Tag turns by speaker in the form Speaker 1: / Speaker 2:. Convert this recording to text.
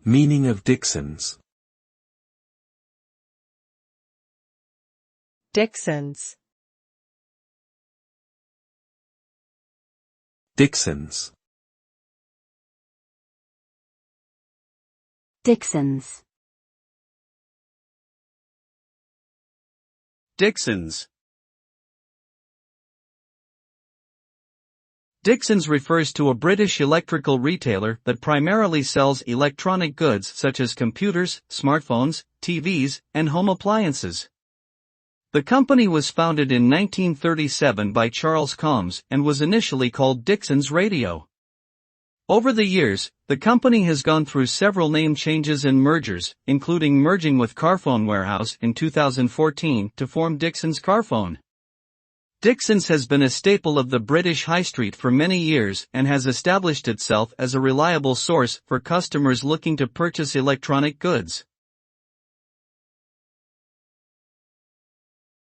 Speaker 1: Meaning of Dixons.
Speaker 2: Dixons.
Speaker 1: Dixons.
Speaker 3: Dixons.
Speaker 4: Dixons. Dixons refers to a British electrical retailer that primarily sells electronic goods such as computers, smartphones, TVs, and home appliances. The company was founded in 1937 by Charles Combs and was initially called Dixons Radio. Over the years, the company has gone through several name changes and mergers, including merging with Carphone Warehouse in 2014 to form Dixons Carphone. Dixons has been a staple of the British High Street for many years and has established itself as a reliable source for customers looking to purchase electronic goods.